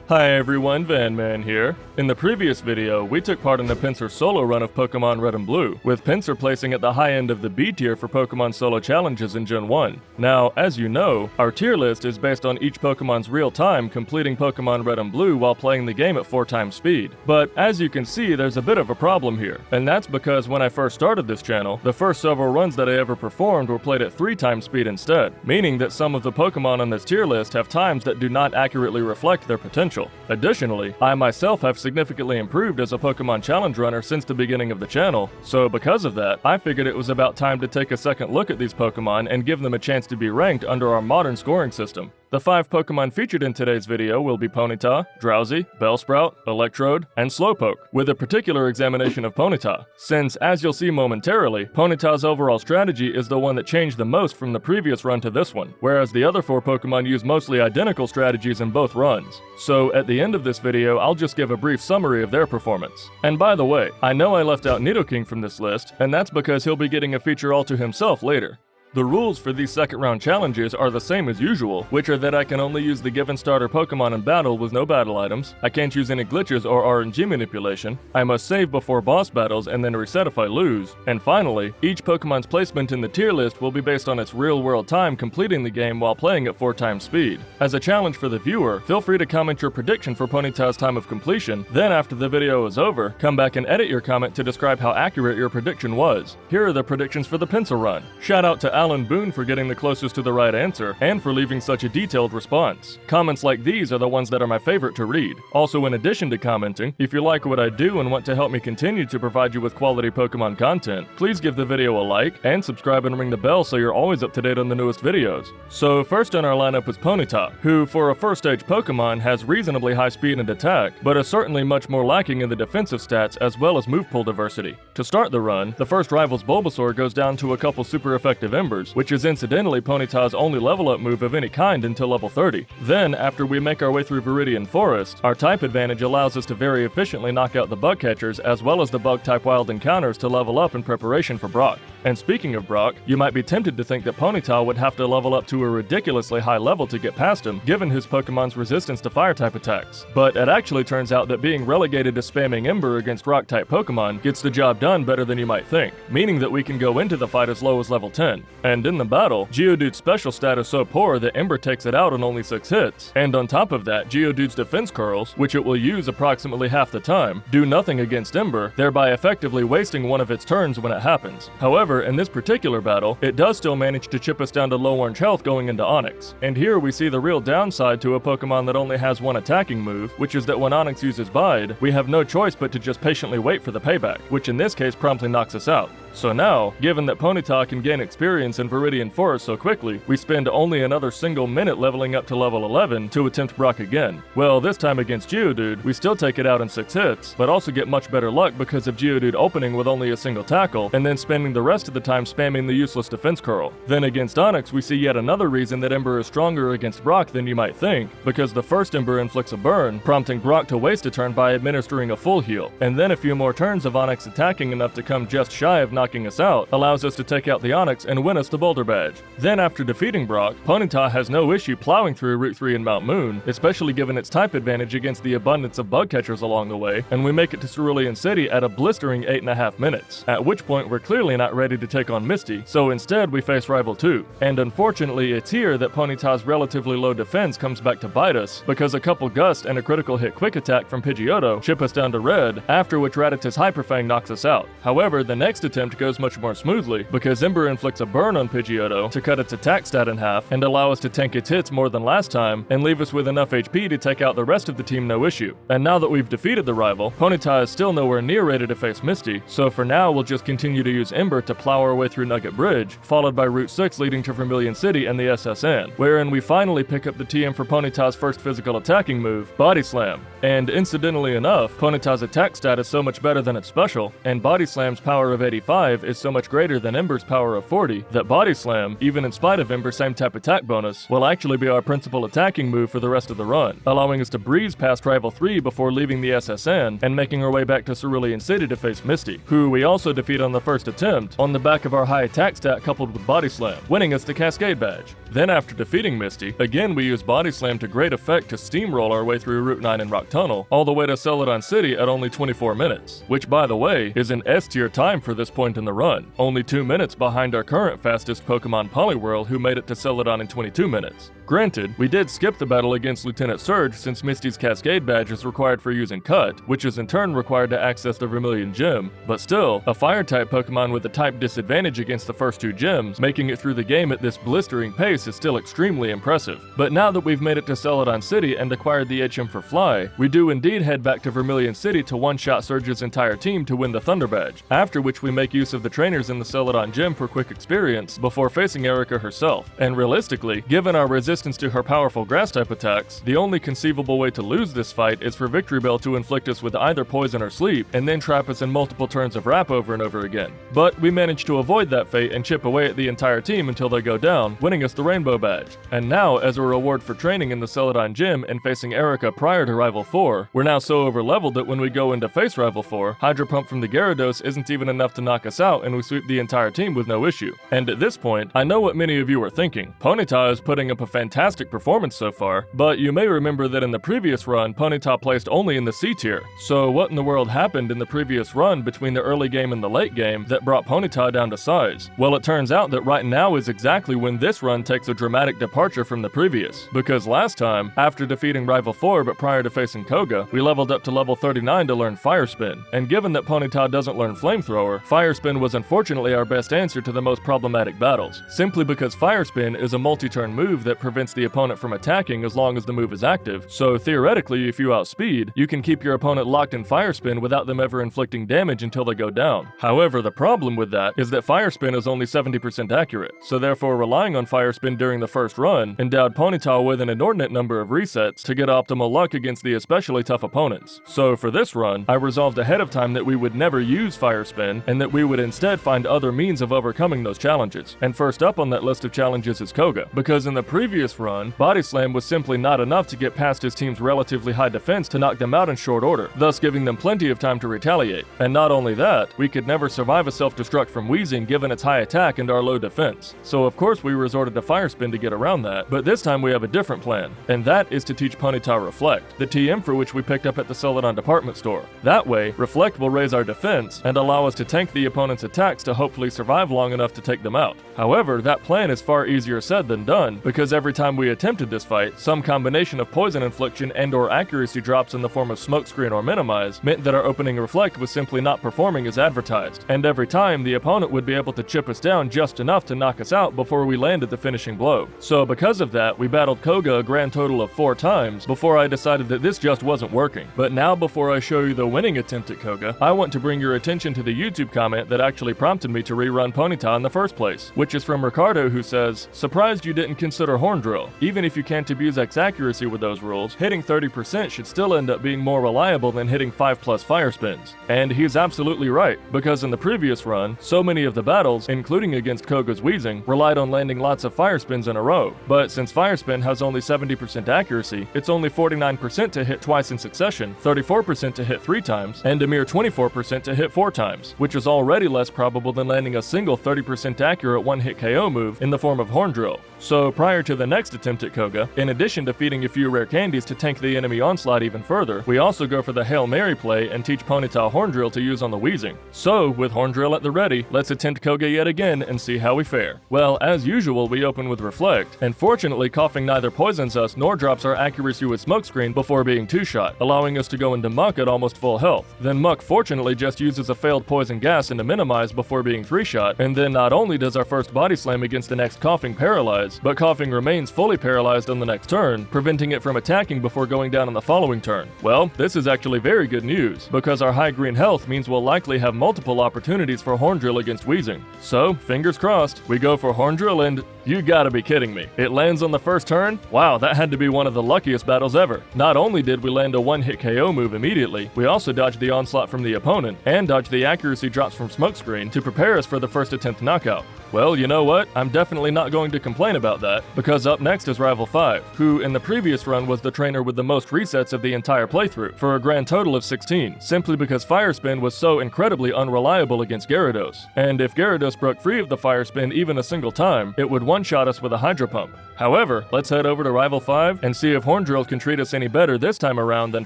Hi everyone, Vanman here. In the previous video, we took part in the Pinsir solo run of Pokemon Red and Blue, with Pinsir placing at the high end of the B tier for Pokemon solo challenges in Gen 1. Now, as you know, our tier list is based on each Pokemon's real time completing Pokemon Red and Blue while playing the game at 4 times speed. But as you can see, there's a bit of a problem here, and that's because when I first started this channel, the first several runs that I ever performed were played at 3 times speed instead, meaning that some of the Pokemon on this tier list have times that do not accurately reflect their potential. Additionally, I myself have significantly improved as a Pokemon challenge runner since the beginning of the channel, so because of that, I figured it was about time to take a second look at these Pokemon and give them a chance to be ranked under our modern scoring system. The 5 Pokemon featured in today's video will be Ponyta, Drowzee, Bellsprout, Electrode, and Slowpoke, with a particular examination of Ponyta, since, as you'll see momentarily, Ponyta's overall strategy is the one that changed the most from the previous run to this one, whereas the other 4 Pokemon use mostly identical strategies in both runs. So at the end of this video, I'll just give a brief summary of their performance. And by the way, I know I left out Nidoking from this list, and that's because he'll be getting a feature all to himself later. The rules for these second round challenges are the same as usual, which are that I can only use the given starter Pokemon in battle with no battle items, I can't use any glitches or RNG manipulation, I must save before boss battles and then reset if I lose, and finally, each Pokemon's placement in the tier list will be based on its real world time completing the game while playing at 4 times speed. As a challenge for the viewer, feel free to comment your prediction for Ponyta's time of completion, then after the video is over, come back and edit your comment to describe how accurate your prediction was. Here are the predictions for the Pinsir run. Shout out to Alan Boone for getting the closest to the right answer, and for leaving such a detailed response. Comments like these are the ones that are my favorite to read. Also, in addition to commenting, if you like what I do and want to help me continue to provide you with quality Pokemon content, please give the video a like, and subscribe and ring the bell so you're always up to date on the newest videos. So first on our lineup is Ponyta, who for a first stage Pokemon has reasonably high speed and attack, but is certainly much more lacking in the defensive stats as well as move pool diversity. To start the run, the first rival's Bulbasaur goes down to a couple super effective Embers, which is incidentally Ponyta's only level up move of any kind until level 30. Then, after we make our way through Viridian Forest, our type advantage allows us to very efficiently knock out the bug catchers as well as the bug type wild encounters to level up in preparation for Brock. And speaking of Brock, you might be tempted to think that Ponyta would have to level up to a ridiculously high level to get past him, given his Pokemon's resistance to fire type attacks. But it actually turns out that being relegated to spamming Ember against rock type Pokemon gets the job done better than you might think, meaning that we can go into the fight as low as level 10. And in the battle, Geodude's special stat is so poor that Ember takes it out on only 6 hits. And on top of that, Geodude's defense curls, which it will use approximately half the time, do nothing against Ember, thereby effectively wasting one of its turns when it happens. However, in this particular battle, it does still manage to chip us down to low orange health going into Onix. And here we see the real downside to a Pokemon that only has one attacking move, which is that when Onix uses Bide, we have no choice but to just patiently wait for the payback, which in this case promptly knocks us out. So now, given that Ponyta can gain experience in Viridian Forest so quickly, we spend only another single minute leveling up to level 11 to attempt Brock again. Well, this time against Geodude, we still take it out in 6 hits, but also get much better luck because of Geodude opening with only a single tackle, and then spending the rest of the time spamming the useless defense curl. Then against Onix, we see yet another reason that Ember is stronger against Brock than you might think, because the first Ember inflicts a burn, prompting Brock to waste a turn by administering a full heal, and then a few more turns of Onix attacking enough to come just shy of knocking us out, allows us to take out the Onix and win us the Boulder Badge. Then after defeating Brock, Ponyta has no issue plowing through Route 3 in Mount Moon, especially given its type advantage against the abundance of bug catchers along the way, and we make it to Cerulean City at a blistering 8.5 minutes, at which point we're clearly not ready to take on Misty, so instead we face Rival 2. And unfortunately it's here that Ponyta's relatively low defense comes back to bite us, because a couple Gust and a critical hit Quick Attack from Pidgeotto chip us down to red, after which Rattata's Hyper Fang knocks us out. However, the next attempt goes much more smoothly, because Ember inflicts a burn on Pidgeotto to cut its attack stat in half and allow us to tank its hits more than last time and leave us with enough HP to take out the rest of the team no issue. And now that we've defeated the rival, Ponyta is still nowhere near ready to face Misty, so for now we'll just continue to use Ember to plow our way through Nugget Bridge, followed by Route 6 leading to Vermilion City and the SSN, wherein we finally pick up the TM for Ponyta's first physical attacking move, Body Slam. And incidentally enough, Ponyta's attack stat is so much better than its special, and and Body Slam's power of 85 is so much greater than Ember's power of 40 that Body Slam, even in spite of Ember's same type attack bonus, will actually be our principal attacking move for the rest of the run, allowing us to breeze past Rival 3 before leaving the SSN and making our way back to Cerulean City to face Misty, who we also defeat on the first attempt on the back of our high attack stat coupled with Body Slam, winning us the Cascade Badge. Then after defeating Misty, again we use Body Slam to great effect to steamroll our way through Route 9 and Rock Tunnel, all the way to Celadon City at only 24 minutes, which by the way, is an S tier time for this point in the run, only 2 minutes behind our current fastest Pokemon Poliwhirl who made it to Celadon in 22 minutes. Granted, we did skip the battle against Lieutenant Surge since Misty's Cascade Badge is required for using Cut, which is in turn required to access the Vermilion Gym, but still, a Fire-type Pokemon with a type disadvantage against the first 2 gyms, making it through the game at this blistering pace is still extremely impressive. But now that we've made it to Celadon City and acquired the HM for Fly, we do indeed head back to Vermilion City to one-shot Surge's entire team to win the Thunder Badge, after which we make use of the trainers in the Celadon Gym for quick experience before facing Erica herself. And realistically, given our resistance to her powerful Grass-type attacks, the only conceivable way to lose this fight is for Victory Bell to inflict us with either Poison or Sleep, and then trap us in multiple turns of Wrap over and over again. But we manage to avoid that fate and chip away at the entire team until they go down, winning us the Rainbow Badge. And now, as a reward for training in the Celadon Gym and facing Erica prior to Rival 4, we're now so overleveled that when we go in to face Rival 4, Hydro Pump from the Gyarados isn't even enough to knock us out and we sweep the entire team with no issue. And at this point, I know what many of you are thinking. Ponyta is putting up a fantastic performance so far, but you may remember that in the previous run, Ponyta placed only in the C tier. So what in the world happened in the previous run between the early game and the late game that brought Ponyta down to size? Well, it turns out that right now is exactly when this run takes a dramatic departure from the previous, because last time, after defeating Rival 4 but prior to facing Koga, we leveled up to level 39 to learn Fire Spin, and given that Ponyta doesn't learn Flamethrower, Fire Spin was unfortunately our best answer to the most problematic battles, simply because Fire Spin is a multi-turn move that prevents the opponent from attacking as long as the move is active, so theoretically if you outspeed, you can keep your opponent locked in Fire Spin without them ever inflicting damage until they go down. However, the problem with that is that Fire Spin is only 70% accurate, so therefore relying on Fire Spin during the first run endowed Ponyta with an inordinate number of resets to get optimal luck against the especially tough opponents. So for this run, I resolved ahead of time that we would never use Fire Spin and that we would instead find other means of overcoming those challenges. And first up on that list of challenges is Koga, because in the previous run, Body Slam was simply not enough to get past his team's relatively high defense to knock them out in short order, thus giving them plenty of time to retaliate. And not only that, we could never survive a Self Destruct from Weezing given its high attack and our low defense. So of course we resorted to Fire Spin to get around that, but this time we have a different plan, and that is to teach Ponyta Reflect, the TM for which we picked up at the Celadon department store. That way, Reflect will raise our defense and allow us to tank the opponent's attacks to hopefully survive long enough to take them out. However, that plan is far easier said than done, because every time we attempted this fight, some combination of poison infliction and or accuracy drops in the form of Smokescreen or Minimize meant that our opening Reflect was simply not performing as advertised, and every time the opponent would be able to chip us down just enough to knock us out before we landed the finishing blow. So because of that, we battled Koga a grand total of 4 times before I decided that this just wasn't working. But now before I show you the winning attempt at Koga, I want to bring your attention to the YouTube comment that actually prompted me to rerun Ponyta in the first place, which is from Ricardo, who says, "Surprised you didn't consider Horn Drill. Even if you can't abuse X accuracy with those rules, hitting 30% should still end up being more reliable than hitting 5+ Fire Spins." And he's absolutely right, because in the previous run, so many of the battles, including against Koga's Weezing, relied on landing lots of Fire Spins in a row. But since Fire Spin has only 70% accuracy, it's only 49% to hit twice in succession, 34% to hit 3 times, and a mere 24% to hit 4 times, which is already less probable than landing a single 30% accurate one-hit KO move in the form of Horn Drill. So prior to the next attempt at Koga, in addition to feeding a few rare candies to tank the enemy onslaught even further, we also go for the Hail Mary play and teach Ponyta Horn Drill to use on the Weezing. So, with Horn Drill at the ready, let's attempt Koga yet again and see how we fare. Well, as usual, we open with Reflect, and fortunately Coughing neither poisons us nor drops our accuracy with Smokescreen before being 2-shot, allowing us to go into Muck at almost full health. Then Muck fortunately just uses a failed Poison Gas into Minimize before being 3-shot, and then not only does our first Body Slam against the next Coughing paralyze, but Coughing remains Blaine's fully paralyzed on the next turn, preventing it from attacking before going down on the following turn. Well, this is actually very good news, because our high green health means we'll likely have multiple opportunities for Horn Drill against Weezing. So, fingers crossed, we go for Horn Drill and you gotta be kidding me. It lands on the first turn? Wow, that had to be one of the luckiest battles ever. Not only did we land a one-hit KO move immediately, we also dodged the onslaught from the opponent, and dodged the accuracy drops from Smokescreen to prepare us for the first attempt knockout. Well, you know what? I'm definitely not going to complain about that, because up next is Rival 5, who in the previous run was the trainer with the most resets of the entire playthrough, for a grand total of 16, simply because Fire Spin was so incredibly unreliable against Gyarados. And if Gyarados broke free of the Fire Spin even a single time, it would one-shot us with a Hydro Pump. However, let's head over to Rival 5 and see if Horn Drill can treat us any better this time around than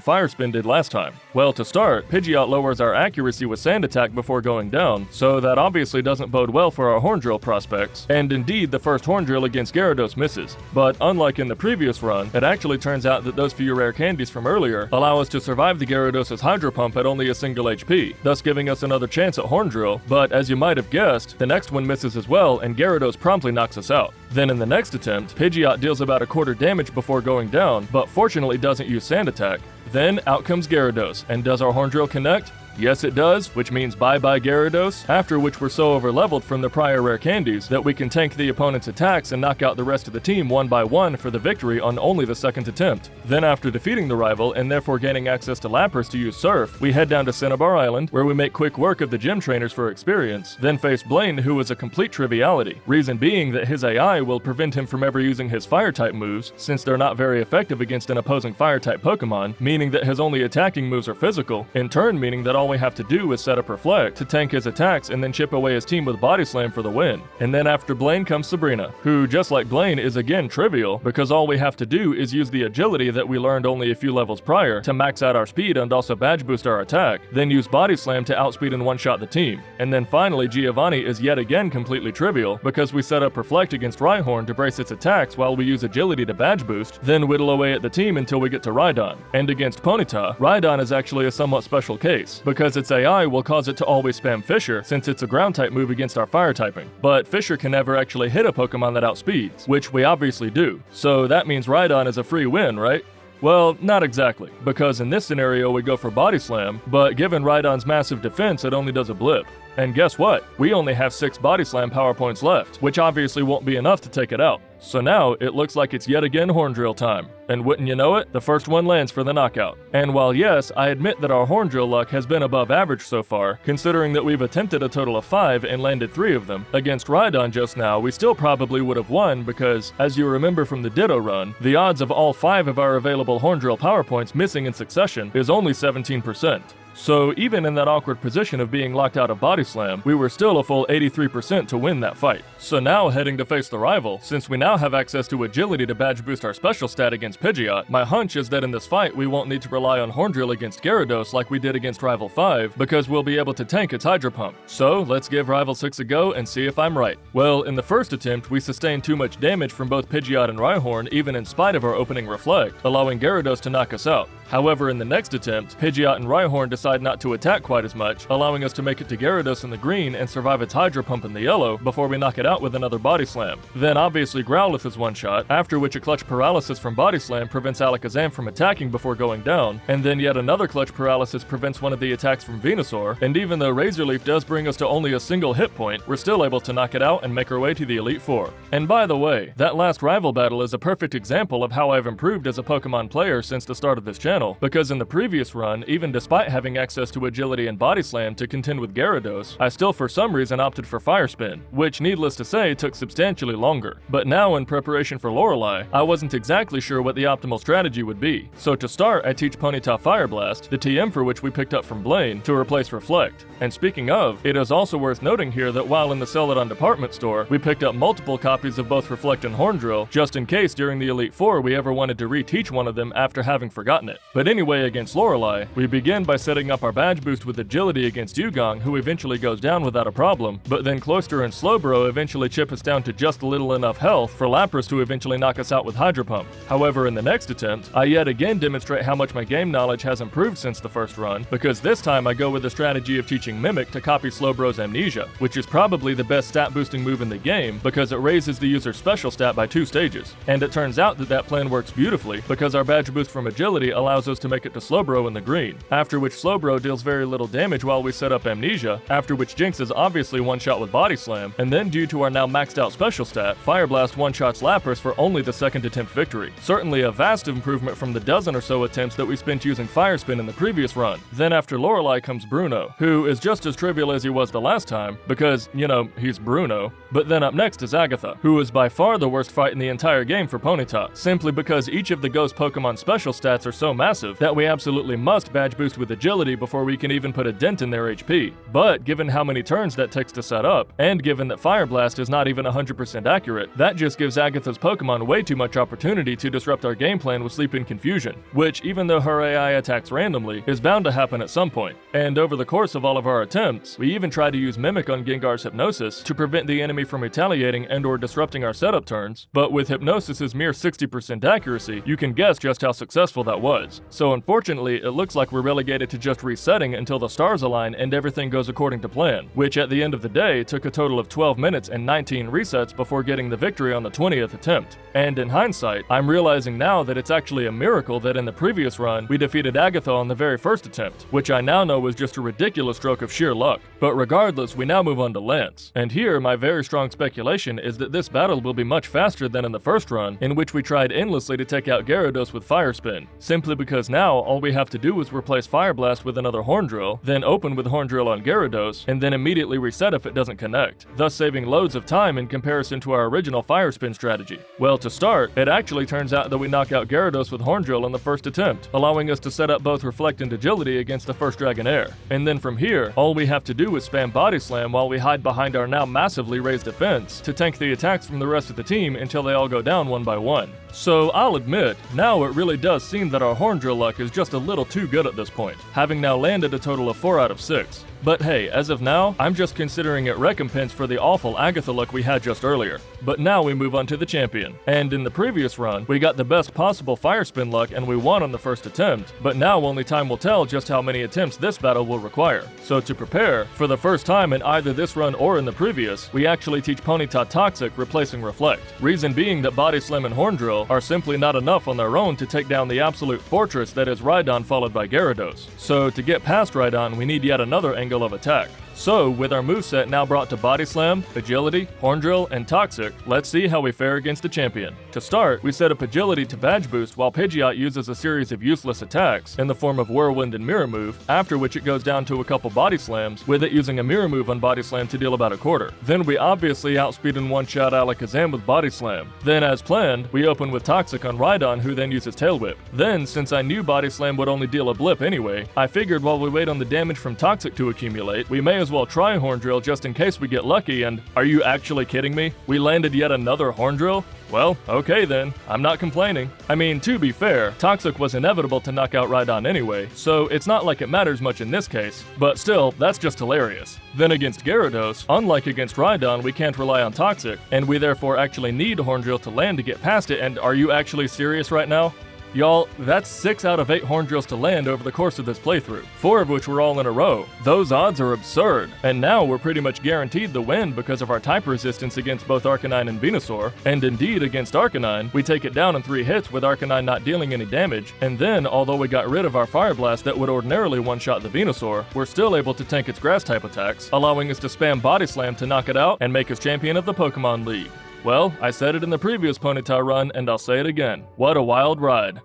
Fire Spin did last time. Well, to start, Pidgeot lowers our accuracy with Sand Attack before going down, so that obviously doesn't bode well for our Horn Drill prospects, and indeed the first Horn Drill against Gyarados misses. But unlike in the previous run, it actually turns out that those few rare candies from earlier allow us to survive the Gyarados' Hydro Pump at only a single HP, thus giving us another chance at Horn Drill, but as you might have guessed, the next one misses as well and Gyarados promptly knocks us out. Then in the next attempt, Pidgeot deals about a quarter damage before going down, but fortunately doesn't use Sand Attack. Then out comes Gyarados, and does our Horn Drill connect? Yes it does, which means bye-bye Gyarados, after which we're so overleveled from the prior rare candies that we can tank the opponent's attacks and knock out the rest of the team one by one for the victory on only the second attempt. Then after defeating the rival and therefore gaining access to Lapras to use Surf, we head down to Cinnabar Island, where we make quick work of the gym trainers for experience, then face Blaine, who is a complete triviality, reason being that his AI will prevent him from ever using his Fire-type moves, since they're not very effective against an opposing Fire-type Pokemon, meaning that his only attacking moves are physical, in turn meaning that all we have to do is set up Reflect to tank his attacks and then chip away his team with Body Slam for the win. And then after Blaine comes Sabrina, who just like Blaine is again trivial because all we have to do is use the agility that we learned only a few levels prior to max out our speed and also badge boost our attack, then use Body Slam to outspeed and one-shot the team. And then finally Giovanni is yet again completely trivial because we set up Reflect against Rhyhorn to brace its attacks while we use agility to badge boost, then whittle away at the team until we get to Rhydon. And against Ponyta, Rhydon is actually a somewhat special case, because its AI will cause it to always spam Fissure since it's a ground type move against our fire typing. But Fissure can never actually hit a Pokemon that outspeeds, which we obviously do. So that means Rhydon is a free win, right? Well, not exactly, because in this scenario we go for Body Slam, but given Rhydon's massive defense it only does a blip. And guess what? We only have 6 Body Slam power points left, which obviously won't be enough to take it out. So now, it looks like it's yet again Horn Drill time. And wouldn't you know it, the first one lands for the knockout. And while yes, I admit that our Horn Drill luck has been above average so far, considering that we've attempted a total of 5 and landed 3 of them, against Rhydon just now we still probably would have won because, as you remember from the Ditto run, the odds of all 5 of our available Horn Drill power points missing in succession is only 17%. So even in that awkward position of being locked out of Body Slam, we were still a full 83% to win that fight. So now heading to face the rival, since we now have access to agility to badge boost our special stat against Pidgeot, my hunch is that in this fight we won't need to rely on Horn Drill against Gyarados like we did against Rival 5, because we'll be able to tank its Hydro Pump. So let's give Rival 6 a go and see if I'm right. Well, in the first attempt we sustained too much damage from both Pidgeot and Rhyhorn even in spite of our opening Reflect, allowing Gyarados to knock us out. However, in the next attempt, Pidgeot and Rhyhorn decide not to attack quite as much, allowing us to make it to Gyarados in the green and survive its Hydro Pump in the yellow before we knock it out with another Body Slam. Then obviously Growlithe is one shot, after which a Clutch Paralysis from Body Slam prevents Alakazam from attacking before going down, and then yet another Clutch Paralysis prevents one of the attacks from Venusaur, and even though Razor Leaf does bring us to only a single hit point, we're still able to knock it out and make our way to the Elite Four. And by the way, that last rival battle is a perfect example of how I've improved as a Pokemon player since the start of this channel, because in the previous run, even despite having access to agility and Body Slam to contend with Gyarados, I still for some reason opted for Fire Spin, which needless to say took substantially longer. But now in preparation for Lorelei, I wasn't exactly sure what the optimal strategy would be. So to start, I teach Ponyta Fire Blast, the TM for which we picked up from Blaine, to replace Reflect. And speaking of, it is also worth noting here that while in the Celadon department store, we picked up multiple copies of both Reflect and Horn Drill, just in case during the Elite Four we ever wanted to reteach one of them after having forgotten it. But anyway, against Lorelei, we begin by setting up our badge boost with Agility against Dugong, who eventually goes down without a problem, but then Cloyster and Slowbro eventually chip us down to just little enough health for Lapras to eventually knock us out with Hydro Pump. However, in the next attempt, I yet again demonstrate how much my game knowledge has improved since the first run, because this time I go with the strategy of teaching Mimic to copy Slowbro's Amnesia, which is probably the best stat boosting move in the game because it raises the user's special stat by 2 stages. And it turns out that that plan works beautifully because our badge boost from Agility allows us to make it to Slowbro in the green, after which Slowbro deals very little damage while we set up Amnesia, after which Jinx is obviously one-shot with Body Slam, and then due to our now maxed out special stat, Fire Blast one-shots Lapras for only the second attempt victory. Certainly a vast improvement from the dozen or so attempts that we spent using Fire Spin in the previous run. Then after Lorelei comes Bruno, who is just as trivial as he was the last time, because, you know, he's Bruno. But then up next is Agatha, who is by far the worst fight in the entire game for Ponyta, simply because each of the Ghost Pokemon special stats are so massive that we absolutely must badge boost with Agility before we can even put a dent in their HP. But given how many turns that takes to set up, and given that Fire Blast is not even 100% accurate, that just gives Agatha's Pokemon way too much opportunity to disrupt our game plan with Sleep in Confusion, which, even though her AI attacks randomly, is bound to happen at some point. And over the course of all of our attempts, we even try to use Mimic on Gengar's Hypnosis to prevent the enemy from retaliating and or disrupting our setup turns, but with Hypnosis's mere 60% accuracy, you can guess just how successful that was. So unfortunately, it looks like we're relegated to just resetting until the stars align and everything goes according to plan, which at the end of the day took a total of 12 minutes and 19 resets before getting the victory on the 20th attempt. And in hindsight, I'm realizing now that it's actually a miracle that in the previous run, we defeated Agatha on the very first attempt, which I now know was just a ridiculous stroke of sheer luck. But regardless, we now move on to Lance. And here, my very strong speculation is that this battle will be much faster than in the first run, in which we tried endlessly to take out Gyarados with Fire Spin, simply because now all we have to do is replace Fire Blast with another Horn Drill, then open with Horn Drill on Gyarados, and then immediately reset if it doesn't connect, thus saving loads of time in comparison to our original Fire Spin strategy. Well, to start, it actually turns out that we knock out Gyarados with Horn Drill in the first attempt, allowing us to set up both Reflect and Agility against the first Dragonair. And then from here, all we have to do is spam Body Slam while we hide behind our now massively raised defense to tank the attacks from the rest of the team until they all go down one by one. So I'll admit, now it really does seem that our Horn Drill luck is just a little too good at this point, having now landed a total of 4 out of 6. But hey, as of now, I'm just considering it recompense for the awful Agatha luck we had just earlier. But now we move on to the champion. And in the previous run, we got the best possible Fire Spin luck and we won on the first attempt, but now only time will tell just how many attempts this battle will require. So to prepare, for the first time in either this run or in the previous, we actually teach Ponyta Toxic replacing Reflect. Reason being that Body Slam and Horn Drill are simply not enough on their own to take down the absolute fortress that is Rhydon followed by Gyarados. So to get past Rhydon, we need yet another angle of attack. So, with our moveset now brought to Body Slam, Agility, Horn Drill, and Toxic, let's see how we fare against the champion. To start, we set up Agility to Badge Boost while Pidgeot uses a series of useless attacks in the form of Whirlwind and Mirror Move, after which it goes down to a couple Body Slams, with it using a Mirror Move on Body Slam to deal about a quarter. Then we obviously outspeed and one-shot Alakazam with Body Slam. Then, as planned, we open with Toxic on Rhydon, who then uses Tail Whip. Then, since I knew Body Slam would only deal a blip anyway, I figured while we wait on the damage from Toxic to accumulate, we may as well try Horn Drill just in case we get lucky, and are you actually kidding me? We landed yet another Horn Drill? Well, okay then, I'm not complaining. I mean, to be fair, Toxic was inevitable to knock out Rhydon anyway, so it's not like it matters much in this case, but still, that's just hilarious. Then against Gyarados, unlike against Rhydon, we can't rely on Toxic, and we therefore actually need Horn Drill to land to get past it, and are you actually serious right now? Y'all, that's 6 out of 8 Horn Drills to land over the course of this playthrough, 4 of which were all in a row. Those odds are absurd, and now we're pretty much guaranteed the win because of our type resistance against both Arcanine and Venusaur, and indeed against Arcanine, we take it down in 3 hits with Arcanine not dealing any damage, and then, although we got rid of our Fire Blast that would ordinarily one-shot the Venusaur, we're still able to tank its Grass-type attacks, allowing us to spam Body Slam to knock it out and make us champion of the Pokemon League. Well, I said it in the previous Ponyta run, and I'll say it again. What a wild ride.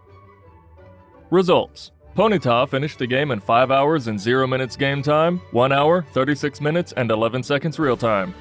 Results. Ponyta finished the game in 5 hours and 0 minutes game time, 1 hour, 36 minutes, and 11 seconds real time.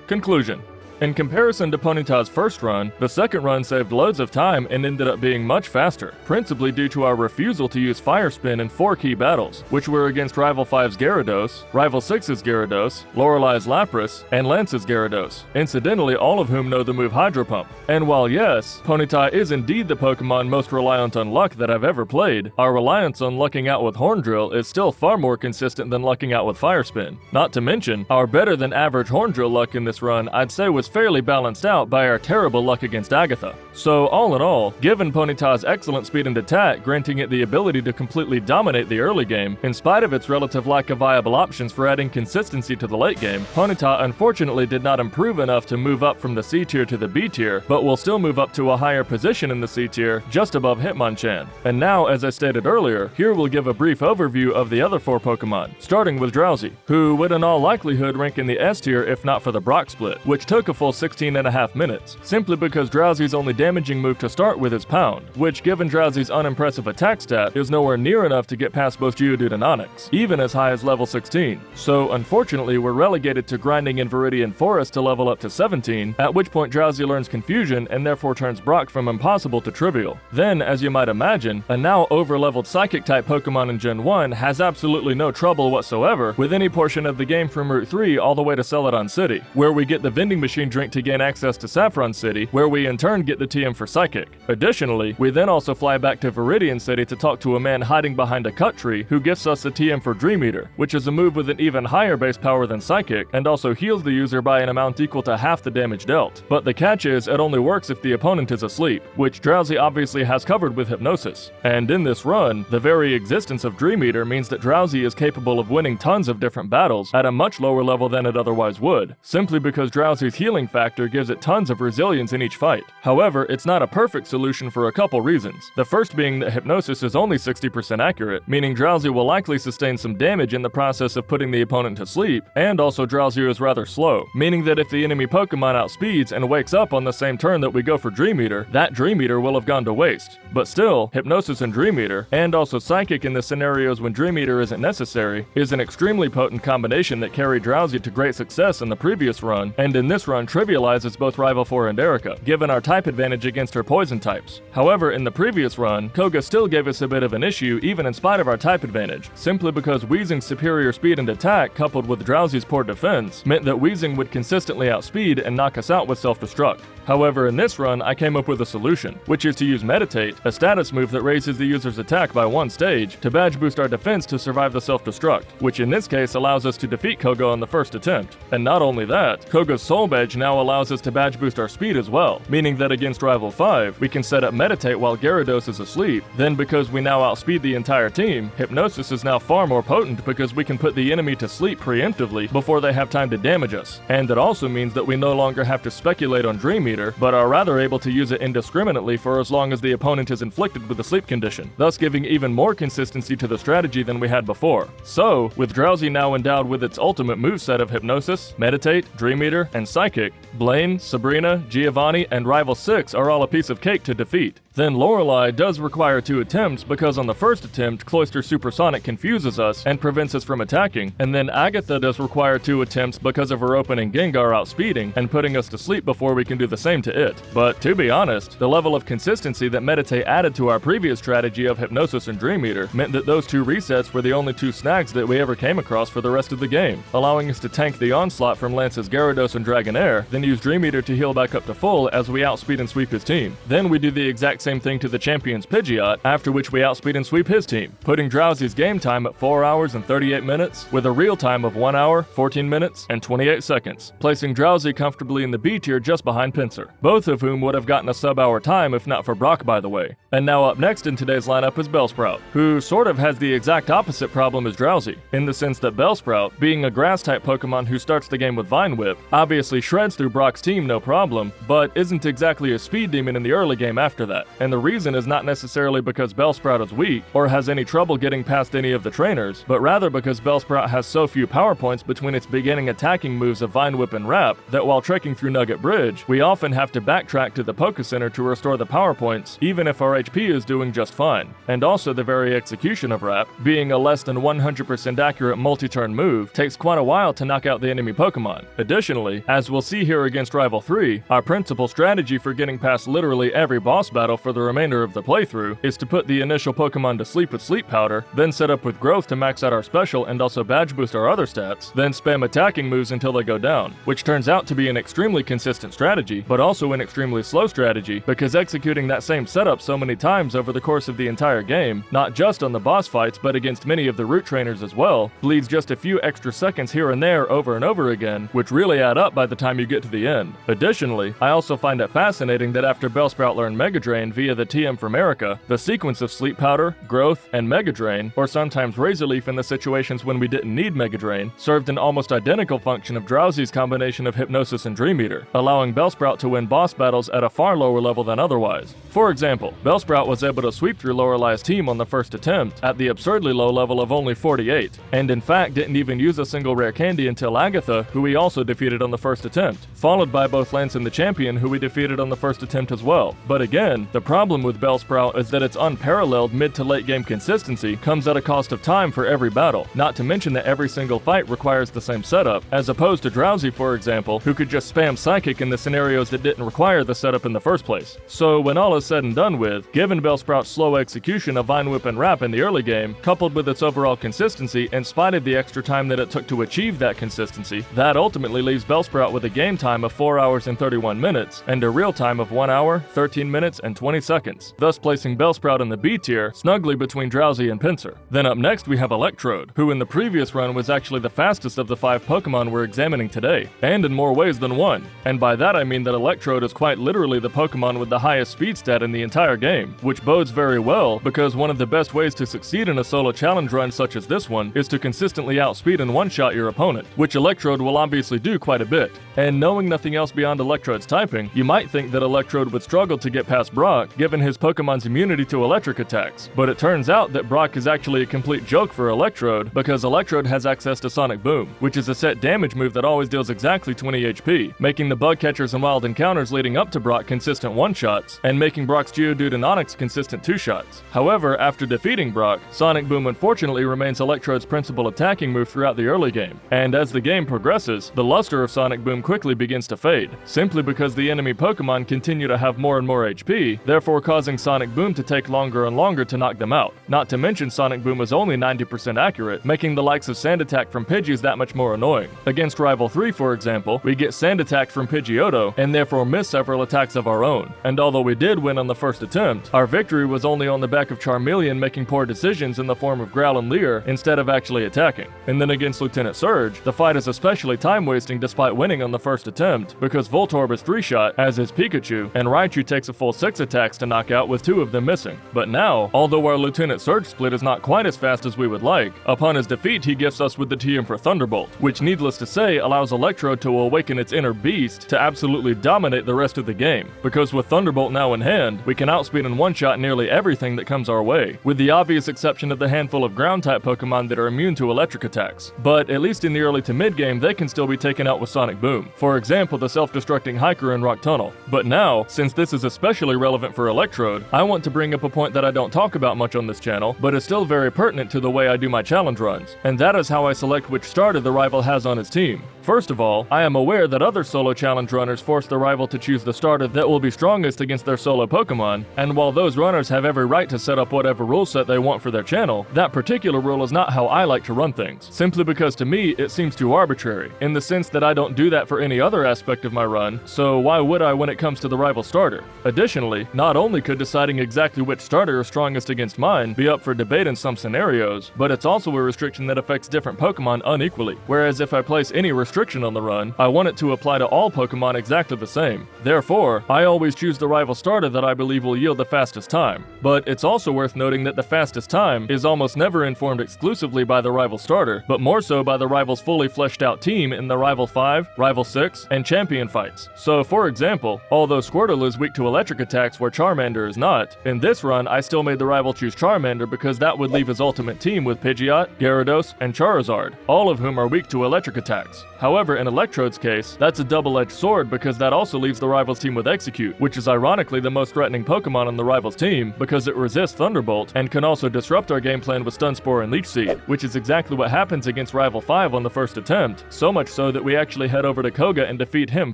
Conclusion. In comparison to Ponyta's first run, the second run saved loads of time and ended up being much faster, principally due to our refusal to use Fire Spin in 4 key battles, which were against Rival 5's Gyarados, Rival 6's Gyarados, Lorelei's Lapras, and Lance's Gyarados, incidentally all of whom know the move Hydro Pump. And while yes, Ponyta is indeed the Pokemon most reliant on luck that I've ever played, our reliance on lucking out with Horn Drill is still far more consistent than lucking out with Fire Spin. Not to mention, our better than average Horn Drill luck in this run I'd say was fairly balanced out by our terrible luck against Agatha. So all in all, given Ponyta's excellent speed and attack granting it the ability to completely dominate the early game, in spite of its relative lack of viable options for adding consistency to the late game, Ponyta unfortunately did not improve enough to move up from the C tier to the B tier, but will still move up to a higher position in the C tier, just above Hitmonchan. And now, as I stated earlier, here we'll give a brief overview of the other 4 Pokemon, starting with Drowzee, who would in all likelihood rank in the S tier if not for the Brock split, which took a full 16.5 minutes, simply because Drowzee's only damaging move to start with is Pound, which given Drowzee's unimpressive attack stat, is nowhere near enough to get past both Geodude and Onix, even as high as level 16. So unfortunately we're relegated to grinding in Viridian Forest to level up to 17, at which point Drowzee learns Confusion and therefore turns Brock from impossible to trivial. Then, as you might imagine, a now over-leveled Psychic type Pokemon in Gen 1 has absolutely no trouble whatsoever with any portion of the game from Route 3 all the way to Celadon City, where we get the vending machine drink to gain access to Saffron City, where we in turn get the TM for Psychic. Additionally, we then also fly back to Viridian City to talk to a man hiding behind a cut tree who gifts us the TM for Dream Eater, which is a move with an even higher base power than Psychic and also heals the user by an amount equal to half the damage dealt. But the catch is, it only works if the opponent is asleep, which Drowzee obviously has covered with Hypnosis. And in this run, the very existence of Dream Eater means that Drowzee is capable of winning tons of different battles at a much lower level than it otherwise would, simply because Drowzee's healing factor gives it tons of resilience in each fight. However, it's not a perfect solution for a couple reasons. The first being that Hypnosis is only 60% accurate, meaning Drowzee will likely sustain some damage in the process of putting the opponent to sleep, and also Drowzee is rather slow, meaning that if the enemy Pokemon outspeeds and wakes up on the same turn that we go for Dream Eater, that Dream Eater will have gone to waste. But still, Hypnosis and Dream Eater, and also Psychic in the scenarios when Dream Eater isn't necessary, is an extremely potent combination that carried Drowzee to great success in the previous run, and in this run trivializes both Rival 4 and Erica, given our type advantage against her poison types. However, in the previous run, Koga still gave us a bit of an issue even in spite of our type advantage, simply because Weezing's superior speed and attack coupled with Drowzee's poor defense meant that Weezing would consistently outspeed and knock us out with Self Destruct. However, in this run, I came up with a solution, which is to use Meditate, a status move that raises the user's attack by 1 stage, to badge boost our defense to survive the Self Destruct, which in this case allows us to defeat Koga on the first attempt. And not only that, Koga's Soul Badge now allows us to badge boost our speed as well, meaning that against Rival 5, we can set up Meditate while Gyarados is asleep. Then because we now outspeed the entire team, Hypnosis is now far more potent because we can put the enemy to sleep preemptively before they have time to damage us. And it also means that we no longer have to speculate on Dream Eater, but are rather able to use it indiscriminately for as long as the opponent is inflicted with a sleep condition, thus giving even more consistency to the strategy than we had before. So, with Drowzee now endowed with its ultimate moveset of Hypnosis, Meditate, Dream Eater, and Psychic, Blaine, Sabrina, Giovanni, and Rival 6 are all a piece of cake to defeat. Then Lorelei does require 2 attempts because on the first attempt, Cloyster Supersonic confuses us and prevents us from attacking, and then Agatha does require 2 attempts because of her opening Gengar outspeeding and putting us to sleep before we can do the same to it. But to be honest, the level of consistency that Meditate added to our previous strategy of Hypnosis and Dream Eater meant that those 2 resets were the only 2 snags that we ever came across for the rest of the game, allowing us to tank the onslaught from Lance's Gyarados and Dragonair, then use Dream Eater to heal back up to full as we outspeed and sweep his team. Then we do the exact same thing to the champion's Pidgeot, after which we outspeed and sweep his team, putting Drowzee's game time at 4 hours and 38 minutes, with a real time of 1 hour, 14 minutes, and 28 seconds, placing Drowzee comfortably in the B tier just behind Pinsir, both of whom would have gotten a sub-hour time if not for Brock, by the way. And now up next in today's lineup is Bellsprout, who sort of has the exact opposite problem as Drowzee, in the sense that Bellsprout, being a grass-type Pokemon who starts the game with Vine Whip, obviously shreds through Brock's team no problem, but isn't exactly a speed demon in the early game after that. and the reason is not necessarily because Bellsprout is weak or has any trouble getting past any of the trainers, but rather because Bellsprout has so few power points between its beginning attacking moves of Vine Whip and Wrap that while trekking through Nugget Bridge, we often have to backtrack to the Poké Center to restore the power points, even if our HP is doing just fine. And also the very execution of Wrap, being a less than 100% accurate multi-turn move, takes quite a while to knock out the enemy Pokemon. Additionally, as we'll see here against Rival 3, our principal strategy for getting past literally every boss battle for the remainder of the playthrough is to put the initial Pokemon to sleep with Sleep Powder, then set up with Growth to max out our special and also badge boost our other stats, then spam attacking moves until they go down, which turns out to be an extremely consistent strategy, but also an extremely slow strategy, because executing that same setup so many times over the course of the entire game, not just on the boss fights but against many of the route trainers as well, bleeds just a few extra seconds here and there over and over again, which really add up by the time you get to the end. Additionally, I also find it fascinating that after Bellsprout learned Mega Drain via the TM from Erica, the sequence of Sleep Powder, Growth, and Mega Drain, or sometimes Razor Leaf in the situations when we didn't need Mega Drain, served an almost identical function of Drowzee's combination of Hypnosis and Dream Eater, allowing Bellsprout to win boss battles at a far lower level than otherwise. For example, Bellsprout was able to sweep through Lorelei's team on the first attempt at the absurdly low level of only 48, and in fact didn't even use a single rare candy until Agatha, who he also defeated on the first attempt, followed by both Lance and the Champion, who we defeated on the first attempt as well. But again, the problem with Bellsprout is that its unparalleled mid to late game consistency comes at a cost of time for every battle, not to mention that every single fight requires the same setup, as opposed to Drowzee, for example, who could just spam Psychic in the scenarios that didn't require the setup in the first place. So when all is said and done with, given Bellsprout's slow execution of Vine Whip and Wrap in the early game, coupled with its overall consistency in spite of the extra time that it took to achieve that consistency, that ultimately leaves Bellsprout with a game time of 4 hours and 31 minutes, and a real time of 1 hour, 13 minutes, and 20 seconds, thus placing Bellsprout in the B tier, snugly between Drowzee and Pinsir. Then up next we have Electrode, who in the previous run was actually the fastest of the 5 Pokemon we're examining today, and in more ways than one. And by that I mean that Electrode is quite literally the Pokemon with the highest speed stat in the entire game, which bodes very well because one of the best ways to succeed in a solo challenge run such as this one is to consistently outspeed and one-shot your opponent, which Electrode will obviously do quite a bit. And knowing nothing else beyond Electrode's typing, you might think that Electrode would struggle to get past Brock given his Pokemon's immunity to electric attacks, but it turns out that Brock is actually a complete joke for Electrode because Electrode has access to Sonic Boom, which is a set damage move that always deals exactly 20 HP, making the bug catchers and wild encounters leading up to Brock consistent one-shots, and making Brock's Geodude and Onix consistent two-shots. However, after defeating Brock, Sonic Boom unfortunately remains Electrode's principal attacking move throughout the early game, and as the game progresses, the luster of Sonic Boom quickly begins to fade, simply because the enemy Pokemon continue to have more and more HP, therefore causing Sonic Boom to take longer and longer to knock them out. Not to mention Sonic Boom is only 90% accurate, making the likes of Sand Attack from Pidgeys that much more annoying. Against Rival 3, for example, we get Sand Attack from Pidgeotto, and therefore miss several attacks of our own. And although we did win on the first attempt, our victory was only on the back of Charmeleon making poor decisions in the form of Growl and Leer instead of actually attacking. And then against Lieutenant Surge, the fight is especially time-wasting despite winning on the first attempt, because Voltorb is 3-shot, as is Pikachu, and Raichu takes a full 6 attacks to knock out with 2 of them missing. But now, although our Lieutenant Surge split is not quite as fast as we would like, upon his defeat he gifts us with the TM for Thunderbolt, which needless to say allows Electrode to awaken its inner beast to absolutely dominate the rest of the game, because with Thunderbolt now in hand, we can outspeed and one-shot nearly everything that comes our way, with the obvious exception of the handful of ground-type Pokemon that are immune to electric attacks. But at least in the early to mid-game, they can still be taken out with Sonic Boom. For example, the self-destructing Hiker in Rock Tunnel. But now, since this is especially relevant for Electrode, I want to bring up a point that I don't talk about much on this channel, but is still very pertinent to the way I do my challenge runs, and that is how I select which starter the rival has on his team. First of all, I am aware that other solo challenge runners force the rival to choose the starter that will be strongest against their solo Pokemon, and while those runners have every right to set up whatever rule set they want for their channel, that particular rule is not how I like to run things, simply because to me it seems too arbitrary, in the sense that I don't do that for any other aspect of my run, so why would I when it comes to the rival starter? Additionally, not only could deciding exactly which starter is strongest against mine be up for debate in some scenarios, but it's also a restriction that affects different Pokemon unequally, whereas if I place any restriction on the run, I want it to apply to all Pokemon exactly the same. Therefore, I always choose the rival starter that I believe will yield the fastest time. But it's also worth noting that the fastest time is almost never informed exclusively by the rival starter, but more so by the rival's fully fleshed out team in the Rival 5, Rival 6, and Champion fights. So for example, although Squirtle is weak to electric attacks where Charmander is not. In this run, I still made the rival choose Charmander because that would leave his ultimate team with Pidgeot, Gyarados, and Charizard, all of whom are weak to electric attacks. However, in Electrode's case, that's a double-edged sword because that also leaves the rival's team with Execute, which is ironically the most threatening Pokemon on the rival's team because it resists Thunderbolt and can also disrupt our game plan with Stun Spore and Leech Seed, which is exactly what happens against Rival 5 on the first attempt, so much so that we actually head over to Koga and defeat him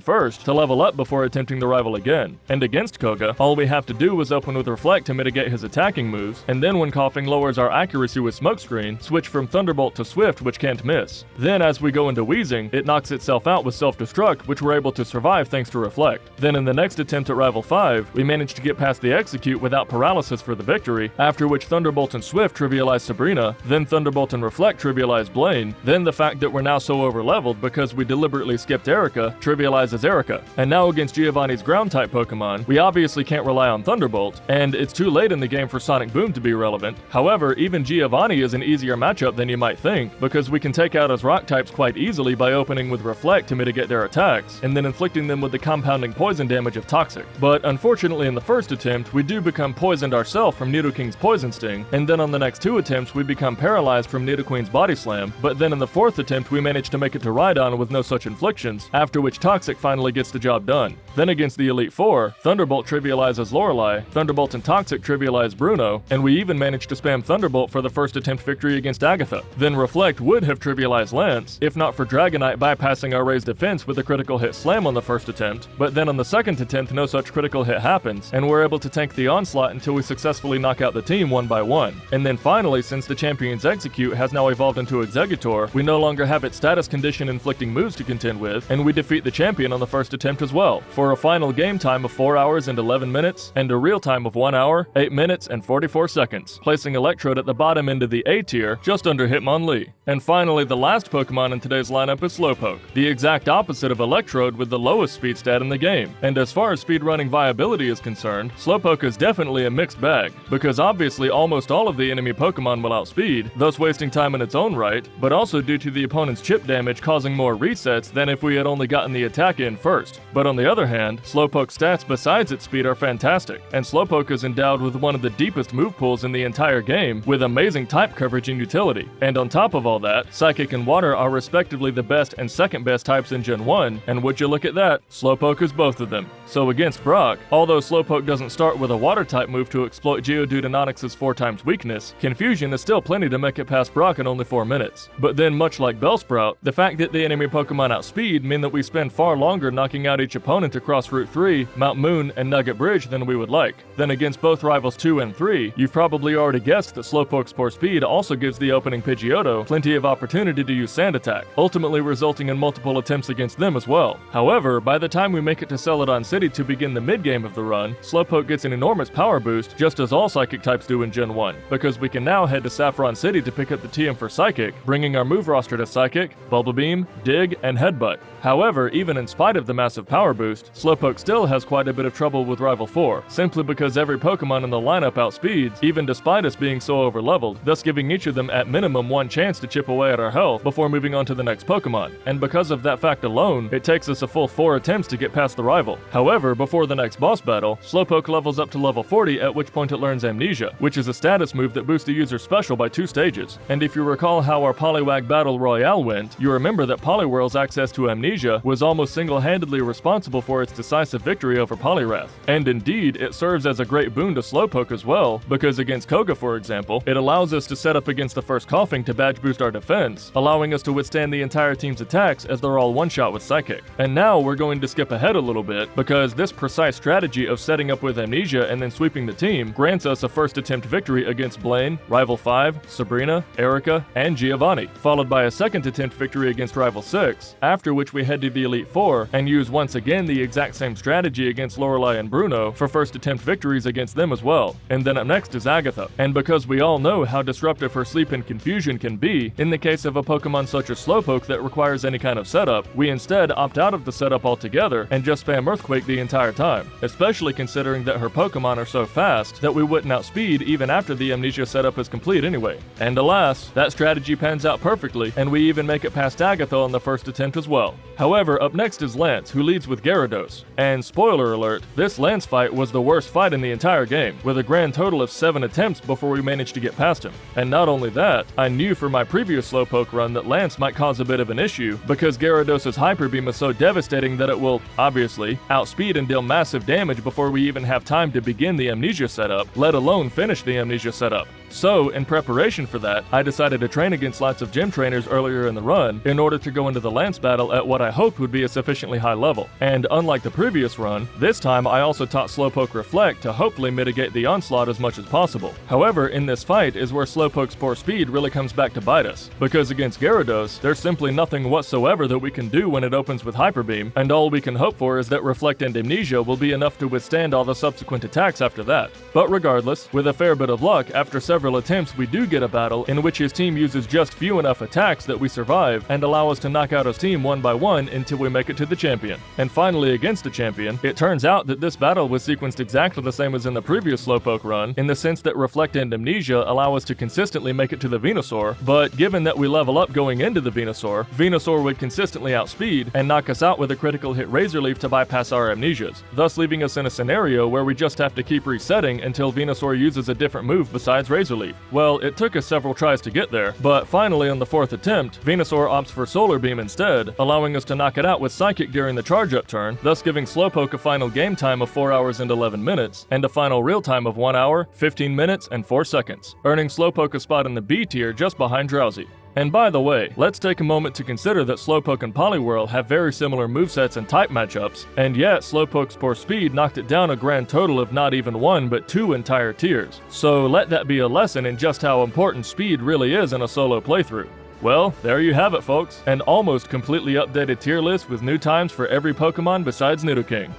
first to level up before attempting the rival again. And against Koga, all we have to do is open with Reflect to mitigate his attacking moves, and then when Coughing lowers our accuracy with Smokescreen, switch from Thunderbolt to Swift, which can't miss. Then as we go into Wheezing, it knocks itself out with Self Destruct, which we're able to survive thanks to Reflect. Then in the next attempt at Rival 5, we manage to get past the Execute without Paralysis for the victory, after which Thunderbolt and Swift trivialize Sabrina, then Thunderbolt and Reflect trivialize Blaine, then the fact that we're now so over-leveled because we deliberately skipped Erica trivializes Erica. And now against Giovanni's ground-type Pokemon, we obviously can't rely on Thunderbolt, and it's too late in the game for Sonic Boom to be relevant. However, even Giovanni is an easier matchup than you might think, because we can take out his rock types quite easily by opening with Reflect to mitigate their attacks, and then inflicting them with the compounding poison damage of Toxic. But unfortunately in the first attempt, we do become poisoned ourselves from Nidoking's Poison Sting, and then on the next two attempts we become paralyzed from Nidoqueen's Body Slam, but then in the fourth attempt we manage to make it to Rhydon with no such inflictions, after which Toxic finally gets the job done. Then against the Elite Four, Thunderbolt trivializes Lorelei, Thunderbolt and Toxic trivialize Bruno, and we even managed to spam Thunderbolt for the first attempt victory against Agatha. Then Reflect would have trivialized Lance, if not for Dragonite bypassing our raised defense with a critical hit slam on the first attempt, but then on the second attempt no such critical hit happens, and we're able to tank the onslaught until we successfully knock out the team one by one. And then finally, since the champion's Execute has now evolved into Exeggutor, we no longer have its status condition inflicting moves to contend with, and we defeat the champion on the first attempt as well, for a final game time of 4 hours and 11 minutes, and a real time of 1 hour, 8 minutes, and 44 seconds, placing Electrode at the bottom end of the A tier, just under Hitmonlee. And finally, the last Pokemon in today's lineup is Slowpoke, the exact opposite of Electrode with the lowest speed stat in the game. And as far as speedrunning viability is concerned, Slowpoke is definitely a mixed bag, because obviously almost all of the enemy Pokemon will outspeed, thus wasting time in its own right, but also due to the opponent's chip damage causing more resets than if we had only gotten the attack in first. But on the other hand, Slowpoke's stats besides its speed are fantastic, and Slowpoke is endowed with one of the deepest move pools in the entire game, with amazing type coverage and utility. And on top of all that, Psychic and Water are respectively the best and second best types in Gen 1, and would you look at that, Slowpoke is both of them. So against Brock, although Slowpoke doesn't start with a water type move to exploit Geodude and Onix's 4x weakness, Confusion is still plenty to make it past Brock in only 4 minutes. But then much like Bellsprout, the fact that the enemy Pokemon outspeed mean that we spend far longer knocking out each opponent across Route 3, Mount Moon, and Nugget Bridge than we would like. Then against both rivals 2 and 3, you've probably already guessed that Slowpoke's poor speed also gives the opening Pidgeotto plenty of opportunity to use Sand Attack, ultimately resulting in multiple attempts against them as well. However, by the time we make it to Celadon City to begin the mid-game of the run, Slowpoke gets an enormous power boost, just as all Psychic types do in Gen 1, because we can now head to Saffron City to pick up the TM for Psychic, bringing our move roster to Psychic, Bubble Beam, Dig, and Headbutt. However, even in spite of the massive power boost, Slowpoke still has quite a bit of trouble with Rival 4, simply because every Pokemon in the lineup outspeeds, even despite us being so over-leveled, thus giving each of them at minimum one chance to chip away at our health before moving on to the next Pokemon. And because of that fact alone, it takes us a full 4 attempts to get past the rival. However, before the next boss battle, Slowpoke levels up to level 40, at which point it learns Amnesia, which is a status move that boosts a user's special by 2 stages. And if you recall how our Poliwag Battle Royale went, you remember that Poliwhirl's access to Amnesia was almost single-handedly responsible for its decisive victory over Poliwrath. And indeed, it serves as a great boon to Slowpoke as well, because against Koga, for example, it allows us to set up against the first Coughing to badge boost our defense, allowing us to withstand the entire team's attacks as they're all one-shot with Psychic. And now we're going to skip ahead a little bit, because this precise strategy of setting up with Amnesia and then sweeping the team grants us a first attempt victory against Blaine, Rival 5, Sabrina, Erica, and Giovanni, followed by a second attempt victory against Rival 6, after which we head to the Elite Four and use once again the exact same strategy against Lorelei and Bruno for first attempt victories against them as well. And then up next is Agatha. And because we all know how disruptive her sleep and confusion can be in the case of a Pokemon such as Slowpoke that requires any kind of setup, we instead opt out of the setup altogether and just spam Earthquake the entire time, especially considering that her Pokemon are so fast that we wouldn't outspeed even after the Amnesia setup is complete anyway. And alas, that strategy pans out perfectly, and we even make it past Agatha on the first attempt as well. However, up next is Lance, who leads with Gyarados. And spoiler alert, this Lance fight fight was the worst fight in the entire game, with a grand total of 7 attempts before we managed to get past him. And not only that, I knew from my previous Slowpoke run that Lance might cause a bit of an issue, because Gyarados' Hyper Beam is so devastating that it will, obviously, outspeed and deal massive damage before we even have time to begin the Amnesia setup, let alone finish the Amnesia setup. So, in preparation for that, I decided to train against lots of gym trainers earlier in the run in order to go into the Lance battle at what I hoped would be a sufficiently high level. And unlike the previous run, this time I also taught Slowpoke Reflect to hopefully mitigate the onslaught as much as possible. However, in this fight is where Slowpoke's poor speed really comes back to bite us, because against Gyarados, there's simply nothing whatsoever that we can do when it opens with Hyper Beam, and all we can hope for is that Reflect and Amnesia will be enough to withstand all the subsequent attacks after that. But regardless, with a fair bit of luck, after several attempts we do get a battle in which his team uses just few enough attacks that we survive and allow us to knock out his team one by one until we make it to the champion. And finally against the champion, it turns out that this battle was sequenced exactly the same as in the previous Slowpoke run, in the sense that Reflect and Amnesia allow us to consistently make it to the Venusaur, but given that we level up going into the Venusaur would consistently outspeed and knock us out with a critical hit Razor Leaf to bypass our Amnesias, thus leaving us in a scenario where we just have to keep resetting until Venusaur uses a different move besides Razor Leaf. Well, it took us several tries to get there, but finally on the 4th attempt, Venusaur opts for Solar Beam instead, allowing us to knock it out with Psychic during the charge-up turn, thus giving Slowpoke a final game time of 4 hours and 11 minutes, and a final real time of 1 hour, 15 minutes, and 4 seconds, earning Slowpoke a spot in the B tier just behind Drowzee. And by the way, let's take a moment to consider that Slowpoke and Poliwhirl have very similar movesets and type matchups, and yet Slowpoke's poor speed knocked it down a grand total of not even 1 but 2 entire tiers. So let that be a lesson in just how important speed really is in a solo playthrough. Well, there you have it folks, an almost completely updated tier list with new times for every Pokemon besides Nidoking.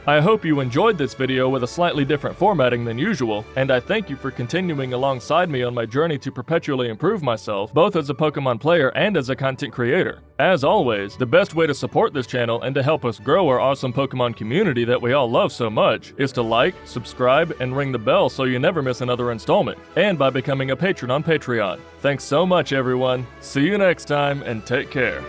I hope you enjoyed this video with a slightly different formatting than usual, and I thank you for continuing alongside me on my journey to perpetually improve myself, both as a Pokemon player and as a content creator. As always, the best way to support this channel and to help us grow our awesome Pokemon community that we all love so much is to like, subscribe, and ring the bell so you never miss another installment, and by becoming a patron on Patreon. Thanks so much everyone, see you next time, and take care.